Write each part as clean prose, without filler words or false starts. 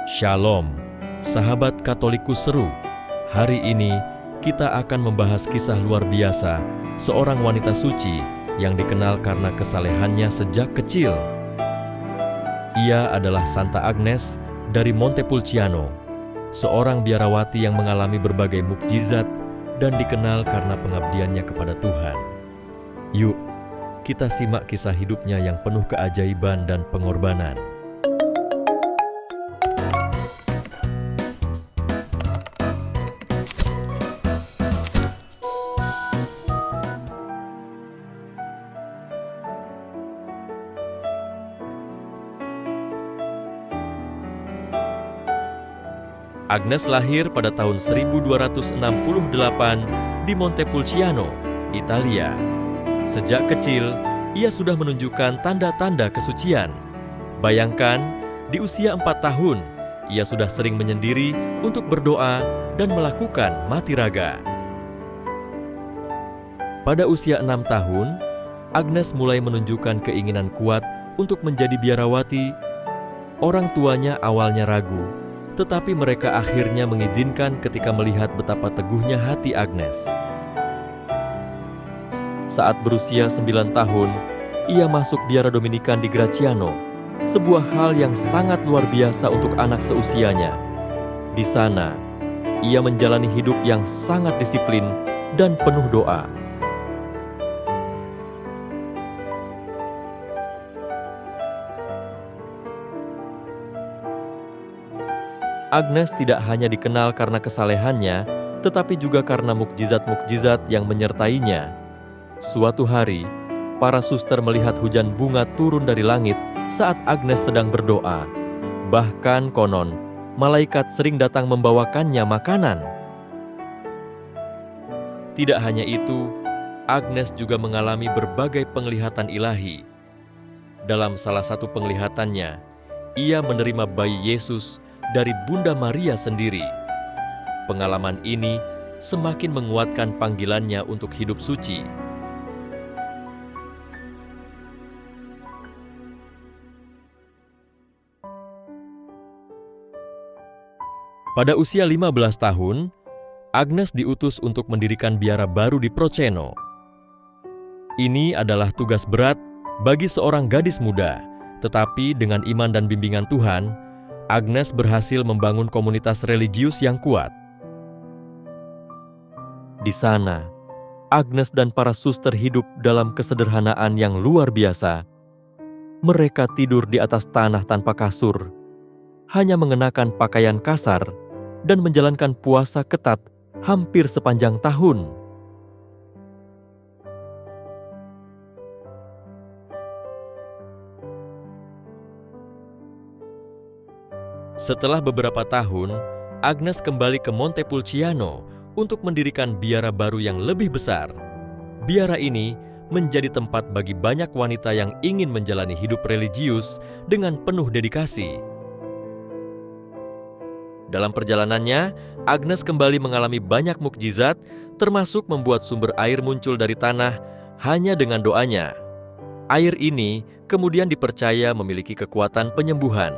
Shalom, sahabat Katolikus seru. Hari ini kita akan membahas kisah luar biasa seorang wanita suci yang dikenal karena kesalehannya sejak kecil. Ia adalah Santa Agnes dari Montepulciano, seorang biarawati yang mengalami berbagai mukjizat dan dikenal karena pengabdiannya kepada Tuhan. Yuk, kita simak kisah hidupnya yang penuh keajaiban dan pengorbanan. Agnes lahir pada tahun 1268 di Montepulciano, Italia. Sejak kecil, ia sudah menunjukkan tanda-tanda kesucian. Bayangkan, di usia 4 tahun, ia sudah sering menyendiri untuk berdoa dan melakukan mati raga. Pada usia 6 tahun, Agnes mulai menunjukkan keinginan kuat untuk menjadi biarawati. Orang tuanya awalnya ragu, tetapi mereka akhirnya mengizinkan ketika melihat betapa teguhnya hati Agnes. Saat berusia 9 tahun, ia masuk biara Dominikan di Graciano, sebuah hal yang sangat luar biasa untuk anak seusianya. Di sana, ia menjalani hidup yang sangat disiplin dan penuh doa. Agnes tidak hanya dikenal karena kesalehannya, tetapi juga karena mukjizat-mukjizat yang menyertainya. Suatu hari, para suster melihat hujan bunga turun dari langit saat Agnes sedang berdoa. Bahkan konon, malaikat sering datang membawakannya makanan. Tidak hanya itu, Agnes juga mengalami berbagai penglihatan ilahi. Dalam salah satu penglihatannya, ia menerima bayi Yesus dari Bunda Maria sendiri. Pengalaman ini semakin menguatkan panggilannya untuk hidup suci. Pada usia 15 tahun, Agnes diutus untuk mendirikan biara baru di Proceno. Ini adalah tugas berat bagi seorang gadis muda, tetapi dengan iman dan bimbingan Tuhan, Agnes berhasil membangun komunitas religius yang kuat. Di sana, Agnes dan para suster hidup dalam kesederhanaan yang luar biasa. Mereka tidur di atas tanah tanpa kasur, hanya mengenakan pakaian kasar dan menjalankan puasa ketat hampir sepanjang tahun. Setelah beberapa tahun, Agnes kembali ke Montepulciano untuk mendirikan biara baru yang lebih besar. Biara ini menjadi tempat bagi banyak wanita yang ingin menjalani hidup religius dengan penuh dedikasi. Dalam perjalanannya, Agnes kembali mengalami banyak mukjizat, termasuk membuat sumber air muncul dari tanah hanya dengan doanya. Air ini kemudian dipercaya memiliki kekuatan penyembuhan.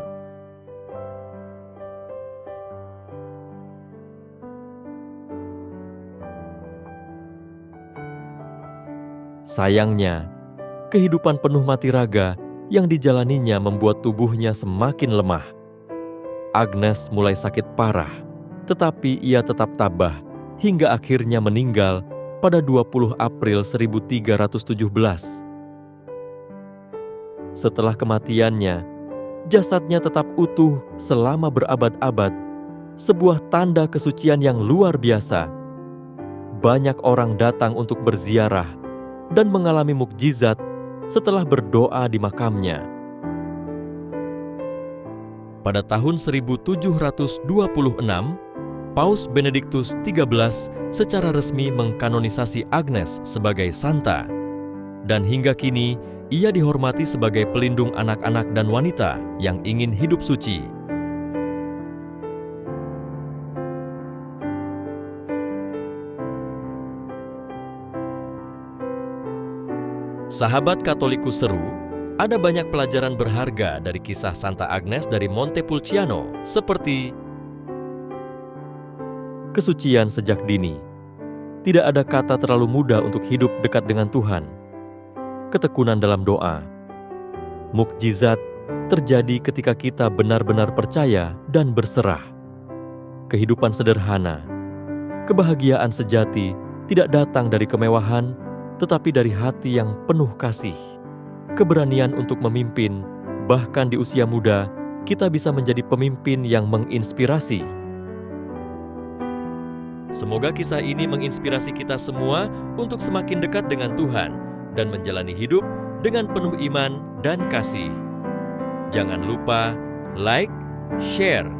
Sayangnya, kehidupan penuh mati raga yang dijalaninya membuat tubuhnya semakin lemah. Agnes mulai sakit parah, tetapi ia tetap tabah hingga akhirnya meninggal pada 20 April 1317. Setelah kematiannya, jasadnya tetap utuh selama berabad-abad, sebuah tanda kesucian yang luar biasa. Banyak orang datang untuk berziarah dan mengalami mukjizat setelah berdoa di makamnya. Pada tahun 1726, Paus Benediktus XIII secara resmi mengkanonisasi Agnes sebagai santa, dan hingga kini ia dihormati sebagai pelindung anak-anak dan wanita yang ingin hidup suci. Sahabat Katolikus seru, Ada banyak pelajaran berharga dari kisah Santa Agnes dari Montepulciano, seperti kesucian sejak dini. Tidak ada kata terlalu muda untuk hidup dekat dengan Tuhan. Ketekunan dalam doa. Mukjizat terjadi ketika kita benar-benar percaya dan berserah. Kehidupan sederhana. Kebahagiaan sejati tidak datang dari kemewahan, tetapi dari hati yang penuh kasih. Keberanian untuk memimpin, bahkan di usia muda, kita bisa menjadi pemimpin yang menginspirasi. Semoga kisah ini menginspirasi kita semua untuk semakin dekat dengan Tuhan dan menjalani hidup dengan penuh iman dan kasih. Jangan lupa like, share,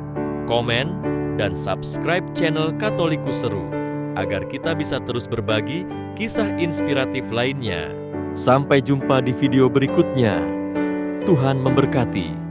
komen, dan subscribe channel Katolikus Seru agar kita bisa terus berbagi kisah inspiratif lainnya. Sampai jumpa di video berikutnya. Tuhan memberkati.